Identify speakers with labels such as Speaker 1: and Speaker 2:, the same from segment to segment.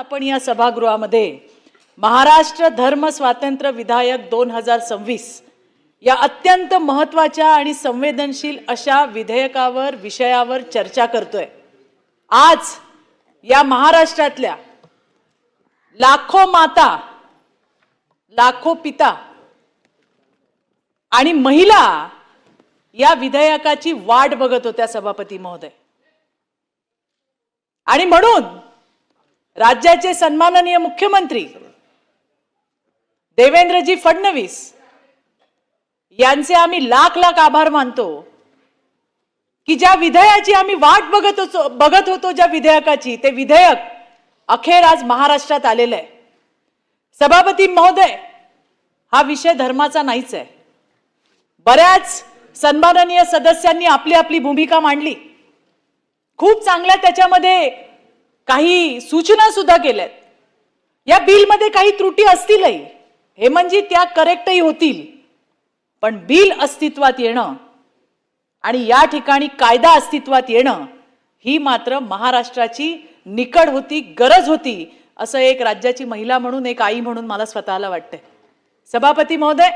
Speaker 1: आपण या सभागृहामध्ये महाराष्ट्र धर्म स्वातंत्र्य विधायक 2026 या अत्यंत महत्त्वाच्या आणि संवेदनशील अशा विधेयकावर विषयावर चर्चा करतोय। आज या महाराष्ट्रातल्या लाखो माता, लाखो पिता आणि महिला या विधेयकाची वाट बघत होत्या सभापती महोदय। आणि म्हणून राज्याचे सन्माननीय मुख्यमंत्री देवेंद्रजी फडणवीस यांचे आम्ही लाख लाख आभार मानतो की ज्या विधेयकाची आम्ही वाट बघत होतो ज्या विधेयकाची, ते विधेयक अखेर आज महाराष्ट्रात आलेलं आहे। सभापती महोदय, हा विषय धर्माचा नाहीच आहे। बऱ्याच सन्माननीय सदस्यांनी आपली आपली भूमिका मांडली, खूप चांगल्या त्याच्यामध्ये काही सूचना सुद्धा केल्यात। या बिल मध्ये काही त्रुटी असतीलही, हे म्हणजे त्या करेक्टही होतील, पण बिल अस्तित्वात येणं आणि या ठिकाणी कायदा अस्तित्वात येणं ही मात्र महाराष्ट्राची निकड होती, गरज होती, असं एक राज्याची महिला म्हणून, एक आई म्हणून मला स्वतःला वाटतंय। सभापती महोदय,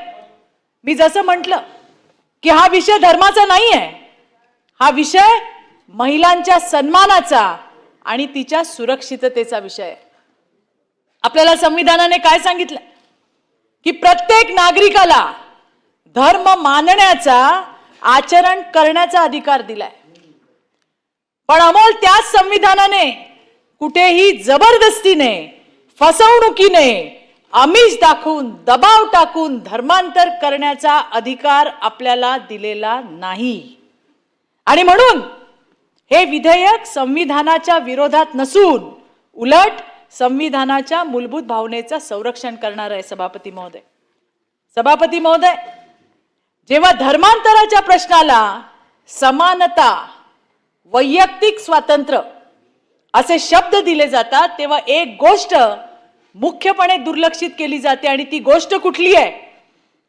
Speaker 1: मी जसं म्हटलं की हा विषय धर्माचा नाही आहे, हा विषय महिलांच्या सन्मानाचा आणि तिच्या सुरक्षिततेचा विषय आहे। आपल्याला संविधानाने काय सांगितलं की प्रत्येक नागरिकाला धर्म मानण्याचा, आचरण करण्याचा अधिकार दिलाय। पण अमोल त्याच संविधानाने कुठेही जबरदस्तीने, फसवणुकीने, आमिष दाखवून, दबाव टाकून धर्मांतर करण्याचा अधिकार आपल्याला दिलेला नाही। आणि म्हणून हे विधेयक संविधानाच्या विरोधात नसून उलट संविधानाच्या मूलभूत भावनेचं संरक्षण करणार आहे। सभापती महोदय, जेव्हा धर्मांतराच्या प्रश्नाला समानता, वैयक्तिक स्वातंत्र्य असे शब्द दिले जातात, तेव्हा एक गोष्ट मुख्यपणे दुर्लक्षित केली जाते, आणि ती गोष्ट कुठली आहे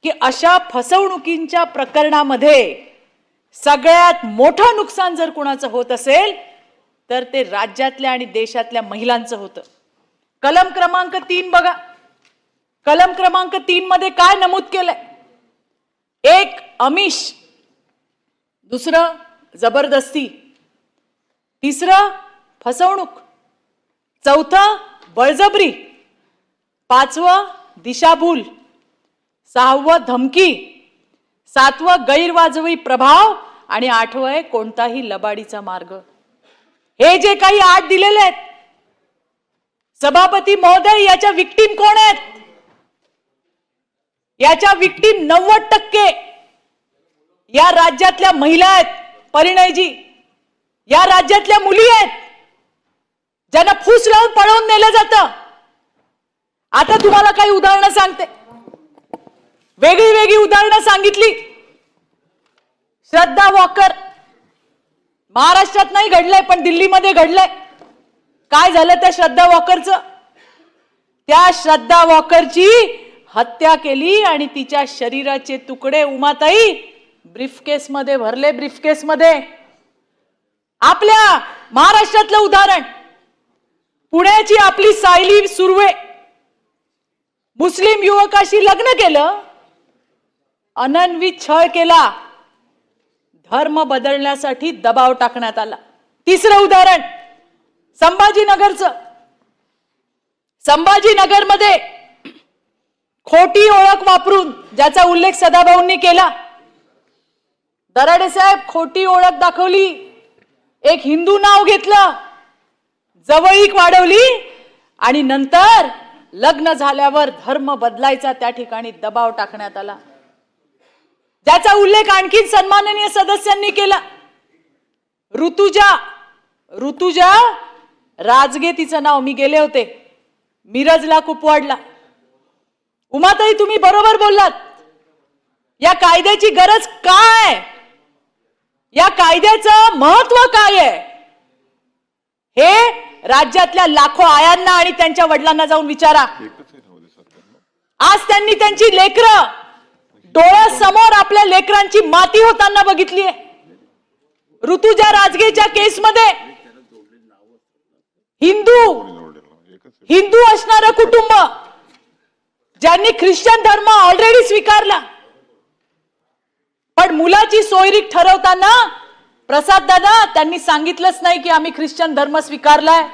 Speaker 1: की अशा फसवणुकींच्या प्रकरणामध्ये सगळ्यात मोठं नुकसान जर कुणाचं होत असेल तर ते राज्यातल्या आणि देशातल्या महिलांचं होतं। कलम क्रमांक 3 बघा। कलम क्रमांक 3 मध्ये काय नमूद केलंय? एक, आमिष; दुसरं, जबरदस्ती; तिसरं, फसवणूक; चौथं, बळजबरी; पाचवं, दिशाभूल; सहावं, धमकी; सातवं, गैरवाजवी प्रभाव; आणि आठवं आहे कोणताही लबाडीचा मार्ग। हे जे काही 8 दिलेले आहेत सभापती महोदय, याच्या विक्टिम कोण आहेत? याच्या विक्टिम 90% या राज्यातल्या महिला आहेत। परिणयजी, या राज्यातल्या मुली आहेत ज्यांना फूस लावून पळवून नेलं जातं। आता तुम्हाला काही उदाहरणं सांगते, वेगळी वेगळी उदाहरणं सांगितली। श्रद्धा वॉकर, महाराष्ट्रात नाही घडलंय पण दिल्लीमध्ये घडलंय। काय झालं त्या श्रद्धा वॉकरचं? त्या श्रद्धा वॉकरची हत्या केली आणि तिच्या शरीराचे तुकडे उमाताई ब्रीफकेसमध्ये भरले। ब्रीफकेसमध्ये आपल्या महाराष्ट्रातलं उदाहरण, पुण्याची आपली सायली सुर्वे मुस्लिम युवकाशी लग्न केलं, अनन्वित छळ केला, धर्म बदलण्यासाठी दबाव टाकण्यात आला। तिसरं उदाहरण संभाजीनगरचं। संभाजीनगरमध्ये खोटी ओळख वापरून, ज्याचा उल्लेख सदाभाऊंनी केला, दराडे साहेब खोटी ओळख दाखवली, एक हिंदू नाव घेतलं, जवळीक वाढवली आणि नंतर लग्न झाल्यावर धर्म बदलायचा त्या ठिकाणी दबाव टाकण्यात आला, ज्याचा उल्लेख आणखी सन्माननीय सदस्यांनी केला। ऋतुजा राजगे तिचं नाव, मी गेले होते मिरजला, कुपवाडला। उमाताई, तुम्ही बरोबर बोललात। या कायद्याची गरज काय? या कायद्याचं महत्त्व काय आहे हे राज्यातल्या लाखो आयांना आणि त्यांच्या वडिलांना जाऊन विचारा। आज त्यांनी त्यांची लेकरं डोळ्यासमोर आपल्या लेकरांची माती होताना बघितली आहे। ऋतुजा राजगेच्या केसमध्ये हिंदू असणारं कुटुंब ज्यांनी ख्रिश्चन धर्म ऑलरेडी स्वीकारला, पण मुलाची सोयरीक ठरवताना प्रसाद दादा त्यांनी सांगितलंच नाही की आम्ही ख्रिश्चन धर्म स्वीकारलाय.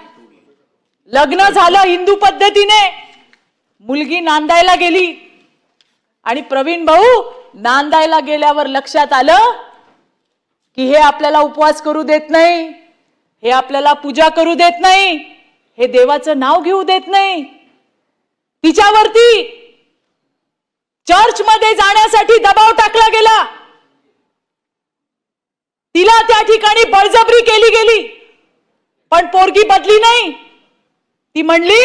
Speaker 1: लग्न झालं हिंदू पद्धतीने, मुलगी नांदायला गेली आणि प्रवीण भाऊ नांदायला गेल्यावर लक्षात आलं की हे आपल्याला उपवास करू देत नाही, हे आपल्याला पूजा करू देत नाही, हे देवाचं नाव घेऊ देत नाही. तिच्यावरती चर्चमध्ये जाण्यासाठी दबाव टाकला गेला. तिला त्या ठिकाणी बळजबरी केली गेली, पण पोरगी बदली नाही. ती म्हणली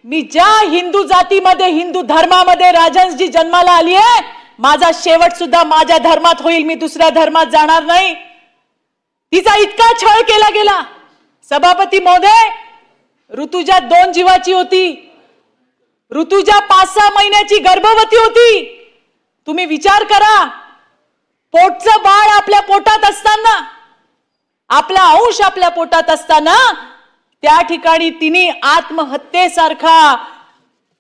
Speaker 1: मी ज्या हिंदू जातीमध्ये, हिंदू धर्मामध्ये राजहंसजी जन्माला आली आहे, माझा शेवट सुद्धा माझ्या धर्मात होईल, मी दुसऱ्या धर्मात जाणार नाही. तिचा इतका छळ केला गेला. सभापती महोदय, ऋतुजा 2 जीवाची होती. ऋतुजा 5-6 महिन्याची गर्भवती होती. तुम्ही विचार करा, पोटचं बाळ आपल्या पोटात असताना, आपला अंश आपल्या पोटात असताना त्या ठिकाणी तिने आत्महत्येसारखा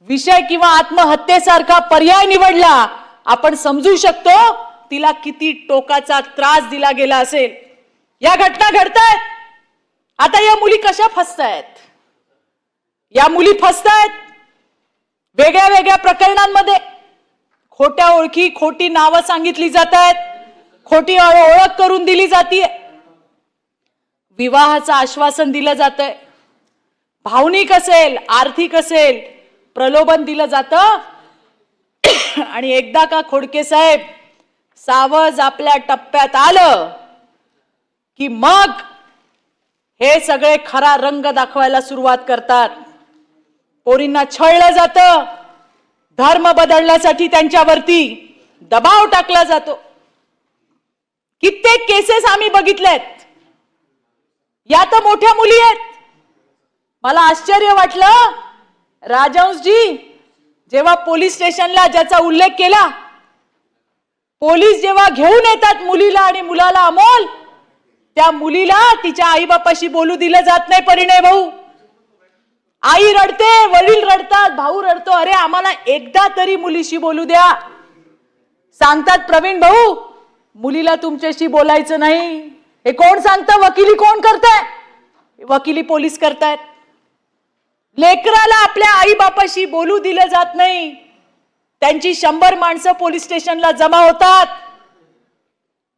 Speaker 1: विषय किंवा आत्महत्येसारखा पर्याय निवडला. आपण समजू शकतो तिला किती टोकाचा त्रास दिला गेला असेल. या घटना घडतायत. आता या मुली कशा फसतायत? या मुली फसतायत वेगळ्या वेगळ्या प्रकरणांमध्ये. खोट्या ओळखी, खोटी नावं सांगितली जात आहेत, खोटी ओळख करून दिली जाते, विवाहाचं आश्वासन दिलं जातंय, भावनिक असेल, आर्थिक असेल, प्रलोभन दिलं जातं. आणि एकदा का खोडके साहेब सावज आपल्या टप्प्यात आलं की मग हे सगळे खरा रंग दाखवायला सुरुवात करतात. पोरींना छळलं जातं, धर्म बदलण्यासाठी त्यांच्यावरती दबाव टाकला जातो. कित्येक केसेस आम्ही बघितलेत. या तर मोठ्या मुली आहेत. मला आश्चर्य वाटलं, राजहंसजी जेव्हा पोलीस स्टेशनला ज्याचा उल्लेख केला, पोलीस जेव्हा घेऊन येतात मुलीला आणि मुलाला अमोल, त्या मुलीला तिच्या आईबापाशी बोलू दिलं जात नाही. परिणय भाऊ, आई रडते, वडील रडतात, भाऊ रडतो, अरे आम्हाला एकदा तरी मुलीशी बोलू द्या. सांगतात प्रवीण भाऊ मुलीला तुमच्याशी बोलायचं नाही. हे कोण सांगतं? वकिली कोण करताय? वकिली पोलीस करतायत. लेकराला आपल्या आई बापाशी बोलू दिलं जात नाही. त्यांची 100 माणसं पोलीस स्टेशनला जमा होतात.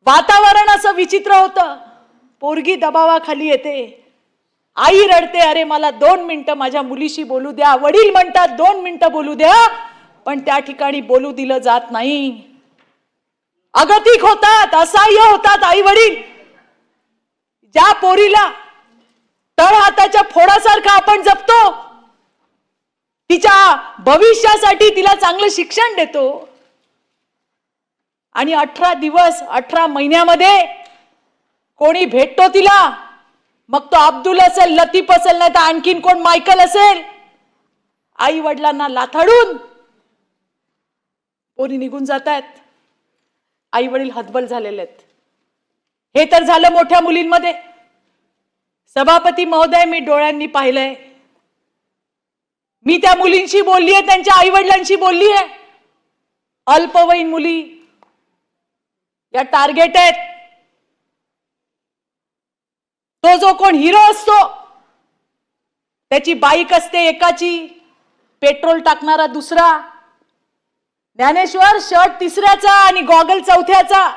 Speaker 1: वातावरण असं विचित्र होतं. पोरगी दबावाखाली येते, आई रडते, अरे मला 2 मिनिटं माझ्या मुलीशी बोलू द्या. वडील म्हणतात 2 मिनिटं बोलू द्या, पण त्या ठिकाणी बोलू दिलं जात नाही. अगतिक होतात, असहाय्य होतात आई वडील. ज्या पोरीला तळहाताच्या फोडासारखं आपण जपतो, तिच्या भविष्यासाठी तिला चांगलं शिक्षण देतो, आणि 18 दिवस 18 महिन्यामध्ये कोणी भेटतो तिला, मग तो अब्दुल असेल, लतीफ असेल, नाही तर आणखीन कोण मायकल असेल, आई वडिलांना लाथाडून पोरी निघून जात आहेत. आई वडील हतबल झालेले आहेत. हे तर झालं मोठ्या मुलींमध्ये. सभापती महोदय, मी डोळ्यांनी पाहिलंय. मी त्या मुलींशी बोलली आहे, त्यांच्या आई वडिलांशी बोलली आहे. अल्पवयीन मुली या टार्गेट आहेत. तो जो कोण हिरो असतो, त्याची बाईक असते एकाची, पेट्रोल टाकणारा दुसरा, ज्ञानेश्वर शर्ट 3ऱ्याचा आणि गॉगल 4थ्याचा,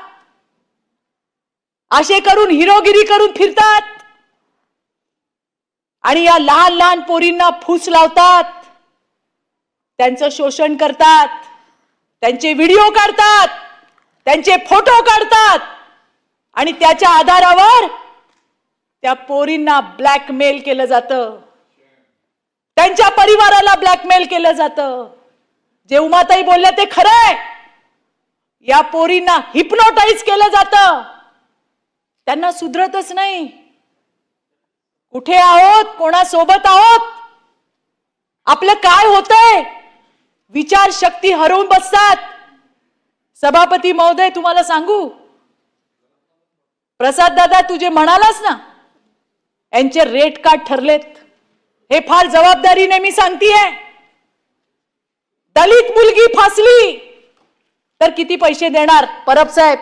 Speaker 1: असे करून हिरोगिरी करून फिरतात. आणि या लहान लहान पोरींना फूस लावतात, त्यांचं शोषण करतात, त्यांचे व्हिडिओ काढतात, त्यांचे फोटो काढतात, आणि त्याच्या आधारावर त्या पोरींना ब्लॅकमेल केलं जातं, त्यांच्या परिवाराला ब्लॅकमेल केलं जातं. जे उमाताई बोलल्या ते खरंय. या पोरींना हिप्नोटाइज केलं जातं. त्यांना सुधरतच नाही. कुठे आहोत, कोणासोबत आहोत, आपलं काय होतंय, विचार शक्ती हरवून बसतात. सभापती महोदय, तुम्हाला सांगू, प्रसाद दादा तुझे म्हणालास ना, यांचे रेट कार्ड ठरलेत. हे फार जबाबदारीने मी सांगतेय. दलित मुलगी फासली तर किती पैसे देणार परब साहेब?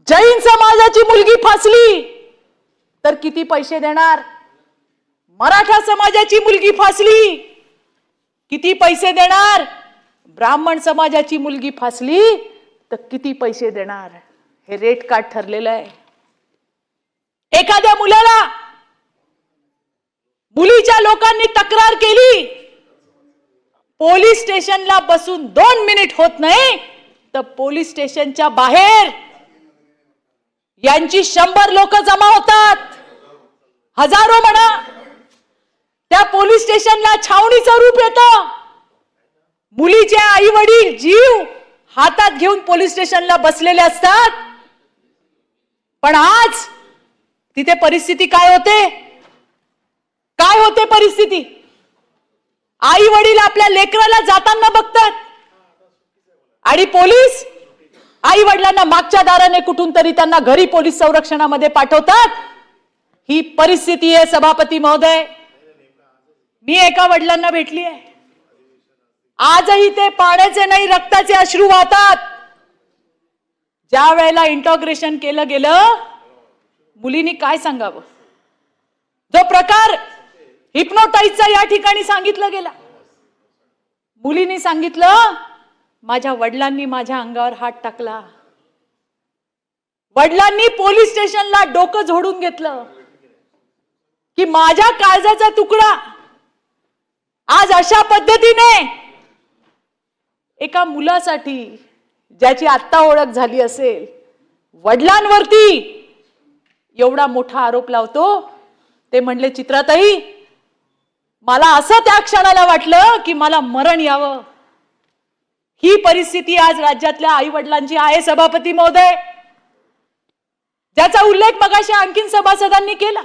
Speaker 1: जैन समाजाची मुलगी फासली तर किती पैसे देणार? मराठा समाजाची मुलगी फासली किती पैसे देणार? ब्राह्मण समाजाची मुलगी फासली तर किती पैसे देणार? हे रेट कार्ड ठरलेलं आहे. एखाद्या मुलीच्या लोकांनी तक्रार केली, पोलीस स्टेशनला बसून 2 मिनिट होत नाही तर पोलीस स्टेशनच्या बाहेर यांची 100 लोक जमा होतात, हजारो म्हणा. त्या पोलीस स्टेशनला छावणीचं रूप येतं. मुलीचे आई वडील जीव हातात घेऊन पोलीस स्टेशनला बसलेले असतात. पण आज तिथे परिस्थिती काय होते? काय होते परिस्थिती? आई वडील आपल्या लेकराला जाताना बघतात आणि पोलीस आई वडिलांना मागच्या दाराने कुठून तरी त्यांना घरी पोलीस संरक्षणामध्ये पाठवतात. ही परिस्थिती आहे सभापती महोदय. मी एका वडिलांना भेटली आहे. आजही ते पाण्याचे नाही रक्ताचे अश्रू वाहतात. ज्या वेळेला इंटॉग्रेशन केलं गेलं, मुलींनी काय सांगावं? जो प्रकार हिप्नोटाईजचा या ठिकाणी सांगितलं गेला, मुलींनी सांगितलं माझ्या वडिलांनी माझ्या अंगावर हात टाकला. वडिलांनी पोलीस स्टेशनला डोकं झोडून घेतलं की माझ्या काळजाचा तुकडा आज अशा पद्धतीने एका मुलासाठी ज्याची आत्ता ओळख झाली असेल, वडिलांवरती एवढा मोठा आरोप लावतो. ते म्हणले चित्राताई, मला असं त्या क्षणाला वाटलं की मला मरण यावं. ही परिस्थिती आज राज्यातल्या आई वडिलांची आहे सभापती महोदय, ज्याचा उल्लेख मगाशी आणखीन सभासदांनी केला.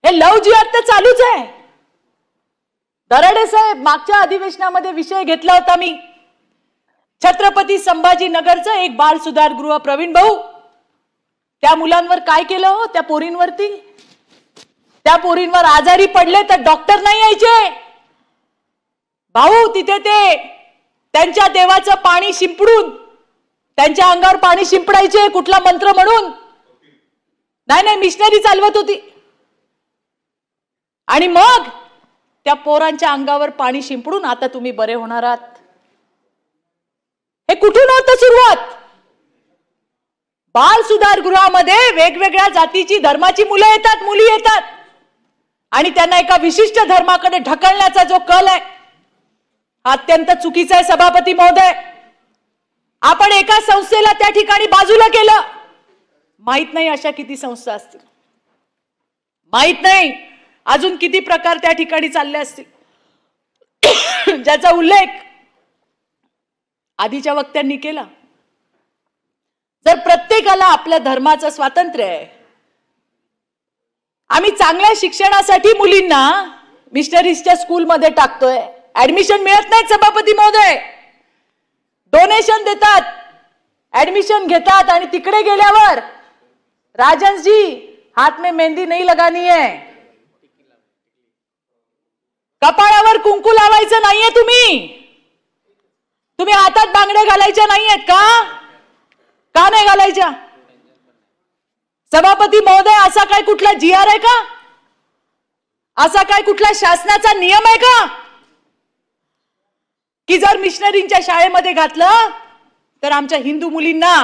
Speaker 1: हे लव जिहाद तर चालूच आहे. दराडे साहेब, मागच्या अधिवेशनामध्ये विषय घेतला होता मी, छत्रपती संभाजीनगरचं एक बाल सुधारगृह. प्रवीण भाऊ, त्या मुलांवर काय केलं हो? त्या पोरींवरती, त्या पोरींवर आजारी पडले तर डॉक्टर नाही यायचे भाऊ. तिथे ते त्यांच्या देवाचं पाणी शिंपडून त्यांच्या अंगावर पाणी शिंपडायचे, कुठला मंत्र म्हणून. नाही, मिशनरी चालवत होती. आणि मग त्या पोरांच्या अंगावर पाणी शिंपडून आता तुम्ही बरे होणार आहात. हे कुठून होतं सुरुवात? बाल सुधारगृहामध्ये वेगवेगळ्या जातीची धर्माची मुलं येतात, मुली येतात आणि त्यांना एका विशिष्ट धर्माकडे ढकलण्याचा जो कल आहे, अत्यंत चुकीचा आहे सभापती महोदय. आपण एका संस्थेला त्या ठिकाणी बाजूला केलं. माहित नाही अशा किती संस्था असतील, माहित नाही अजून किती प्रकार त्या ठिकाणी चालले असतील, ज्याचा उल्लेख आधीच्या वक्त्यांनी केला. जर प्रत्येकाला आपल्या धर्माचं स्वातंत्र्य आहे, आम्ही चांगल्या शिक्षणासाठी मुलींना मिशनरीजच्या स्कूलमध्ये टाकतोय, ऍडमिशन मिळत नाहीत सभापती महोदय. डोनेशन देतात, ऍडमिशन घेतात आणि तिकडे गेल्यावर राजन जी हाथ में मेहंदी नहीं लगानी है, कपाळावर कुंकू लावायचं नाहीये, तुम्ही हातात बांगड्या घालायच्या नाहीयेत का नाही घालायच्या? सभापती महोदय, असा काय कुठला GR आहे का? असा काय कुठला शासनाचा नियम आहे का की जर मिशनरींच्या शाळेमध्ये घातलं तर आमच्या हिंदू मुलींना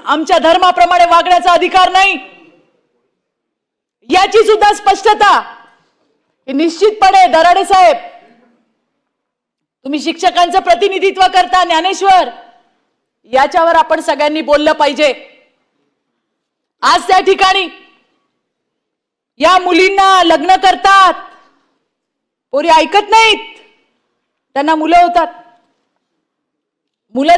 Speaker 1: आमच्या धर्माप्रमाणे वागण्याचा अधिकार नाही? याची सुद्धा स्पष्टता निश्चितपणे दराडे साहेब, तुम्ही शिक्षकांचं प्रतिनिधित्व करता, ज्ञानेश्वर, याच्यावर आपण सगळ्यांनी बोललं पाहिजे. आज त्या ठिकाणी या मुलींना लग्न करतात, पोरी ऐकत नाहीत, त्यांना मुलं होतात. मुलं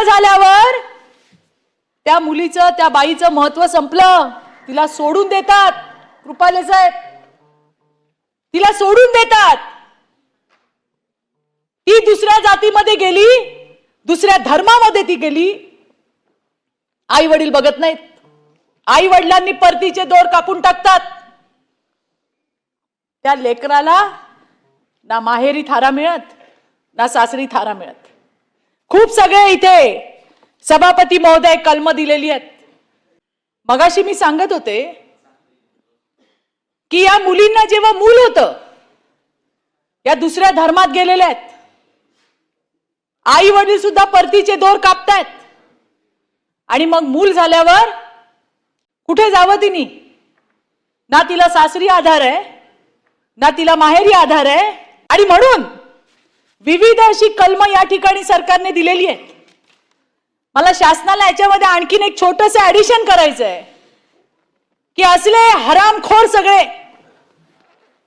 Speaker 1: झाल्यावर त्या मुलीचं, त्या बाईचं महत्व संपलं. तिला सोडून देतात. कृपाले साहेब, तिला सोडून देतात. ती दुसऱ्या जातीमध्ये गेली, दुसऱ्या धर्मामध्ये ती गेली. आई वडील बघत नाहीत, आई वडिलांनी परतीचे दोर कापून टाकतात, त्या लेकराला ना माहेरी थारा मिळत ना सासरी थारा मिळत। खूप सगळे इथे सभापती महोदय कलम दिलेली आहेत। मगाशी मी सांगत होते की या मुलींना जेव्हा मूल होतं, या दुसऱ्या धर्मात गेलेल्या आहेत, आई वडील सुद्धा परतीचे दोर कापतायत, आणि मग मूल झाल्यावर कुठे जावं तिनी? ना तिला सासरी आधार आहे ना तिला माहेरी आधार आहे। आणि म्हणून विविध अशी कलम या ठिकाणी सरकारने दिलेली आहेत। मला शासनाला याच्यामध्ये आणखीन एक छोटंसं ऍडिशन करायचं आहे की असले हरामखोर सगळे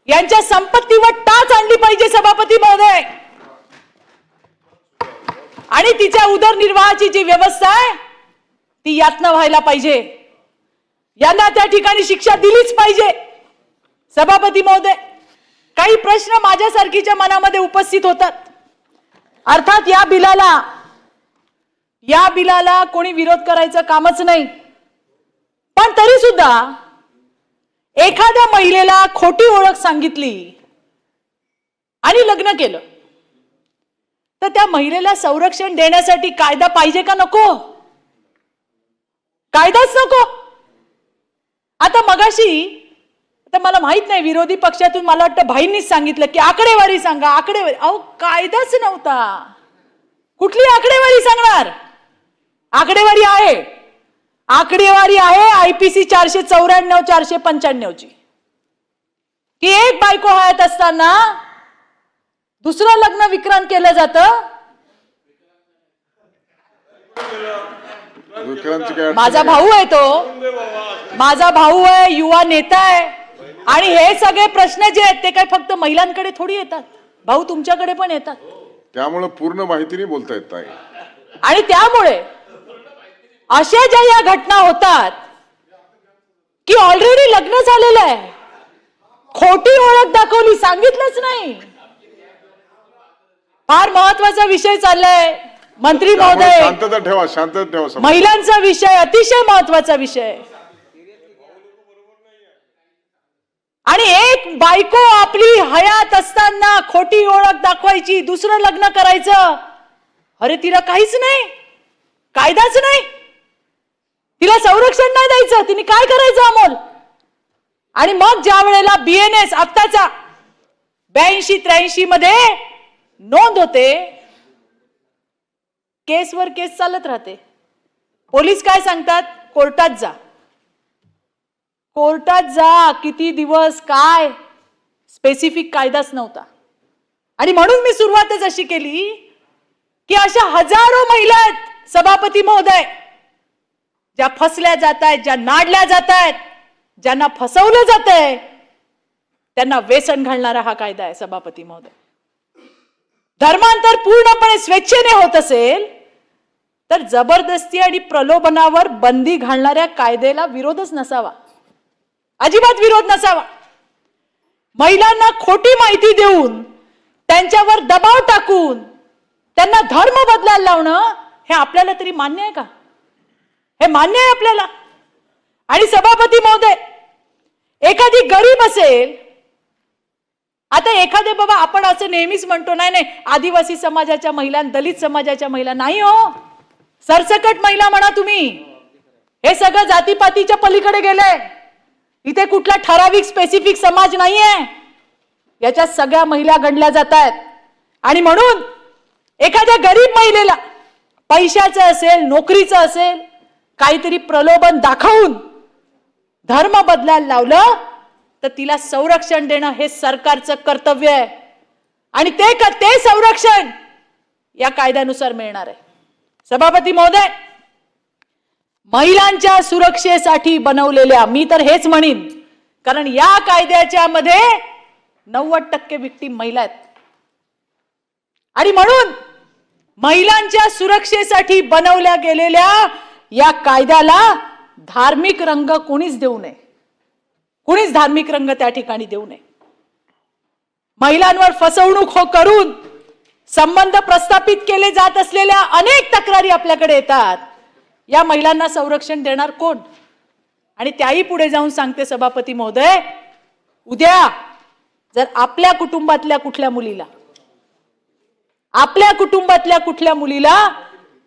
Speaker 1: यांच्या संपत्तीवर टाच आणली पाहिजे सभापती महोदय, आणि तिच्या उदरनिर्वाहाची जी व्यवस्था आहे ती यातनं व्हायला पाहिजे। यांना त्या ठिकाणी शिक्षा दिलीच पाहिजे। सभापती महोदय, काही प्रश्न माझ्यासारखीच्या मनामध्ये उपस्थित होतात। अर्थात या बिलाला कोणी विरोध करायचं कामच नाही, पण तरी सुद्धा एखाद्या महिलेला खोटी ओळख सांगितली आणि लग्न केलं तर त्या महिलेला संरक्षण देण्यासाठी कायदा पाहिजे का नको? कायदाच नको। आता मगाशी, आता मला माहित नाही, विरोधी पक्षातून मला वाटतं भाईंनीच सांगितलं की आकडेवारी सांगा, आकडेवारी। अहो, कायदाच नव्हता, कुठली आकडेवारी सांगणार? आकडेवारी आहे IPC 494 495 ची, की एक बायको हयात असताना दुसरं लग्न विक्रांत केलं जातं। माझा भाऊ आहे, तो माझा भाऊ आहे, युवा नेता आहे, आणि हे सगळे प्रश्न जे आहेत ते काय फक्त महिलांकडे थोडी येतात, भाऊ तुमच्याकडे पण येतात।
Speaker 2: त्यामुळे पूर्ण माहिती नाही बोलता येत आहे।
Speaker 1: आणि त्यामुळे अशा ज्या या घटना होतात की ऑलरेडी लग्न झालेलं आहे, खोटी ओळख दाखवली, सांगितलंच नाही। फार महत्वाचा विषय चाललाय मंत्री महोदय,
Speaker 2: शांतता ठेवा।
Speaker 1: महिलांचा विषय अतिशय महत्वाचा विषय, आणि एक बायको आपली हयात असताना खोटी ओळख दाखवायची, दुसरं लग्न करायचं, अरे तिला काहीच नाही, कायदाच नाही, तिला संरक्षण नाही द्यायचं, तिने काय करायचं अमोल? आणि मग ज्या वेळेला BNS आत्ताचा 82-83 मध्ये नोंद होते, केसवर केस चालत राहते, पोलीस काय सांगतात? कोर्टात जा, कोर्टात जा, किती दिवस, काय स्पेसिफिक कायदाच नव्हता। आणि म्हणून मी सुरुवातच अशी केली की अशा हजारो महिला आहेत सभापती महोदय, ज्या फसल्या जात आहेत, ज्या नाडल्या जात आहेत, ज्यांना फसवलं जात आहे, त्यांना व्यसन घालणारा हा कायदा आहे सभापती महोदय। धर्मांतर पूर्णपणे स्वेच्छेने होत असेल तर जबरदस्ती आणि प्रलोभनावर बंदी घालणाऱ्या कायद्याला विरोधच नसावा, अजिबात विरोध नसावा। महिलांना खोटी माहिती देऊन, त्यांच्यावर दबाव टाकून, त्यांना धर्म बदलायला लावणं हे आपल्याला तरी मान्य आहे का? हे मान्य आहे आपल्याला? आणि सभापती महोदय, एखादी गरीब असेल, आता एखादे बाबा, आपण असं नेहमीच म्हणतो नाही आदिवासी समाजाच्या महिला, दलित समाजाच्या महिला, नाही हो, सरसकट महिला म्हणा तुम्ही, हे सगळं जातीपातीच्या पलीकडे गेलंय, इथे कुठला ठराविक स्पेसिफिक समाज नाहीये, याच्यात सगळ्या महिला गणल्या जात आहेत। आणि म्हणून एखाद्या गरीब महिलेला पैशाचं असेल, नोकरीचं असेल, काहीतरी प्रलोभन दाखवून धर्म बदलायला लावलं तर तिला संरक्षण देणं हे सरकारचं कर्तव्य आहे, आणि ते संरक्षण या कायद्यानुसार मिळणार आहे। सभापती महोदय, महिलांच्या सुरक्षेसाठी बनवलेल्या, मी तर हेच म्हणीन, कारण या कायद्याच्या मध्ये 90% विक्टीम महिला आहेत, आणि म्हणून महिलांच्या सुरक्षेसाठी बनवल्या गेलेल्या या कायद्याला धार्मिक रंग कोणीच देऊ नये, कोणीच धार्मिक रंग त्या ठिकाणी देऊ नये। महिलांवर फसवणूक करून संबंध प्रस्थापित केले जात असलेल्या अनेक तक्रारी आपल्याकडे येतात, या महिलांना संरक्षण देणार कोण? आणि त्याही पुढे जाऊन सांगते सभापती महोदय, उद्या जर आपल्या कुटुंबातल्या कुठल्या मुलीला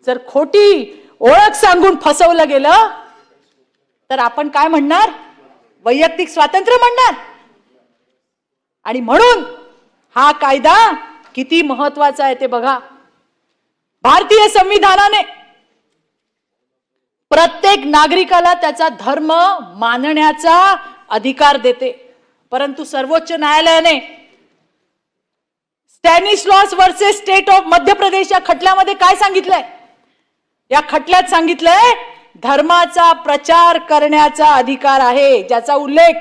Speaker 1: जर खोटी ओळख सांगून फसवलं गेलं तर आपण काय म्हणणार? वैयक्तिक स्वातंत्र्य म्हणणार. आणि म्हणून हा कायदा किती महत्वाचा आहे ते बघा. भारतीय संविधानाने प्रत्येक नागरिकाला त्याचा धर्म मानण्याचा अधिकार देते, परंतु सर्वोच्च न्यायालयाने स्टॅनिस्लॉस versus state of Madhya Pradesh या खटल्यामध्ये काय सांगितलंय? या खटल्यात सांगितलंय धर्माचा प्रचार करण्याचा अधिकार आहे, ज्याचा उल्लेख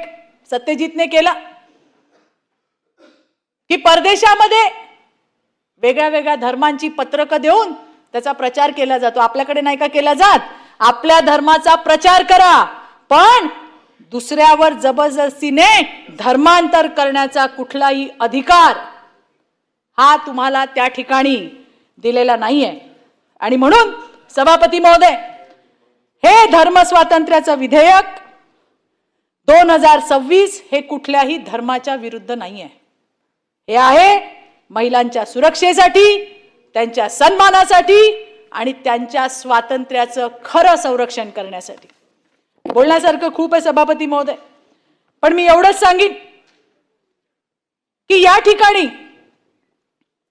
Speaker 1: सत्यजितने केला की परदेशामध्ये वेगळ्या वेगळ्या धर्मांची पत्रकं देऊन त्याचा प्रचार केला जातो. आपल्याकडे नाही का केला जात? आपल्या धर्माचा प्रचार करा, पण दुसऱ्यावर जबरदस्तीने धर्मांतर करण्याचा कुठलाही अधिकार हा तुम्हाला त्या ठिकाणी दिलेला नाहीये. आणि म्हणून सभापती महोदय, हे धर्म स्वातंत्र्याचं विधेयक 2026 हे कुठल्याही धर्माच्या विरुद्ध नाहीये. हे आहे महिलांच्या सुरक्षेसाठी, त्यांच्या सन्मानासाठी आणि त्यांच्या स्वातंत्र्याचं खरं संरक्षण करण्यासाठी. बोलण्यासारखं खूप आहे सभापती महोदय, पण मी एवढंच सांगेन की या ठिकाणी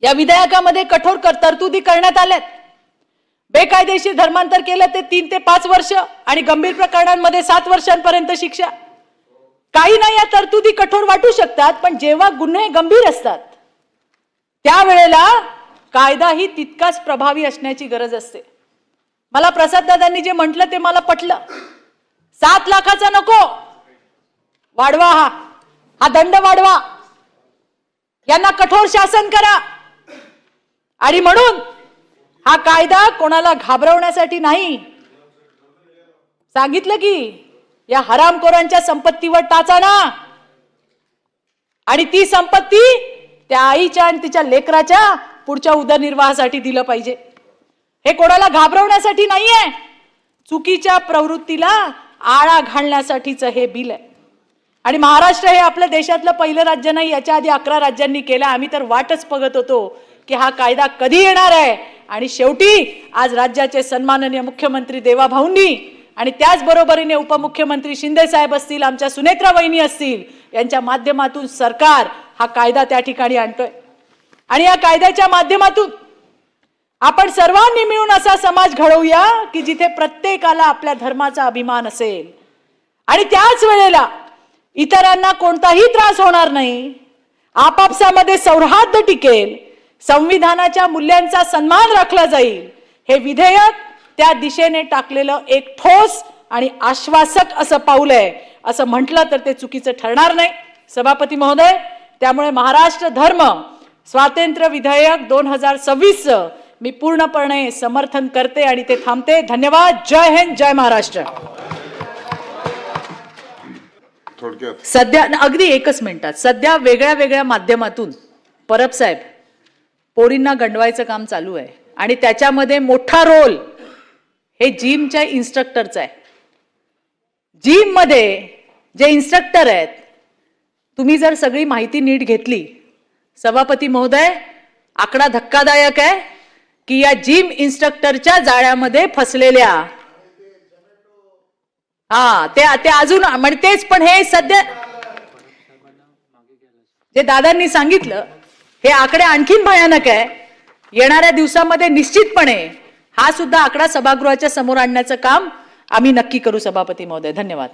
Speaker 1: या विधेयकामध्ये कठोर तरतुदी करण्यात आल्यात. बेकायदेशीर धर्मांतर केलं ते 3 ते 5 वर्ष आणि गंभीर प्रकरणांमध्ये 7 वर्षांपर्यंत शिक्षा. काही नाही, या तरतुदी कठोर वाटू शकतात, पण जेव्हा गुन्हे गंभीर असतात त्यावेळेला कायदाही तितकाच प्रभावी असण्याची गरज असते. मला प्रसाद दादांनी जे म्हटलं ते मला पटलं. 7 लाखाचा नको, वाढवा, हा दंड वाढवा, यांना कठोर शासन करा. आणि म्हणून हा कायदा कोणाला घाबरवण्यासाठी नाही. सांगितलं की या हरामखोरांच्या संपत्तीवर टाचा ना, आणि ती संपत्ती त्या आईच्या आणि तिच्या लेकराच्या पुढच्या उदरनिर्वाहासाठी दिलं पाहिजे. हे कोणाला घाबरवण्यासाठी नाहीये, चुकीच्या प्रवृत्तीला आळा घालण्यासाठीच हे बिल आहे. आणि महाराष्ट्र हे आपल्या देशातलं पहिलं राज्य नाही, याच्या आधी 11 राज्यांनी केलं. आम्ही तर वाटच बघत होतो की हा कायदा कधी येणार आहे. आणि शेवटी आज राज्याचे सन्माननीय मुख्यमंत्री देवाभाऊंनी आणि त्याचबरोबरीने उपमुख्यमंत्री शिंदे साहेब असतील, आमच्या सुनेत्रा वहिनी असतील, यांच्या माध्यमातून सरकार हा कायदा त्या ठिकाणी आणतोय. आणि या कायद्याच्या माध्यमातून आपण सर्वांनी मिळून असा समाज घडवूया की जिथे प्रत्येकाला आपल्या धर्माचा अभिमान असेल आणि त्याच वेळेला इतरांना कोणताही त्रास होणार नाही, आपापसामध्ये सौहार्द टिकेल, संविधानाच्या मूल्यांचा सन्मान राखला जाईल. हे विधेयक त्या दिशेने टाकलेलं एक ठोस आणि आश्वासक असं पाऊल आहे. असं म्हटलं तर ते चुकीचं ठरणार नाही सभापती महोदय. त्यामुळे महाराष्ट्र धर्म स्वातंत्र्य विधेयक 2026 मी पूर्णपणे समर्थन करते आणि ते थांबते. धन्यवाद. जय हिंद, जय महाराष्ट्र.
Speaker 2: थोडक्यात
Speaker 1: सध्या अगदी 1 मिनिटात, सध्या वेगळ्या वेगळ्या माध्यमातून परब साहेब पोरींना गंडवायचं काम चालू आहे आणि त्याच्यामध्ये मोठा रोल हे जिमच्या इन्स्ट्रक्टरचा आहे. जिम मध्ये जे इन्स्ट्रक्टर आहेत, तुम्ही जर सगळी माहिती नीट घेतली सभापती महोदय, आकडा धक्कादायक आहे की या जिम इन्स्ट्रक्टरच्या जाळ्यामध्ये फसलेल्या ते अजून म्हणजे तेच. पण हे सध्या जे दादांनी सांगितलं हे आकडे आणखीन भयानक आहे. येणाऱ्या दिवसामध्ये निश्चितपणे हा सुद्धा आकडा सभागृहाच्या समोर आणण्याचं काम आम्ही नक्की करू सभापती महोदय. धन्यवाद.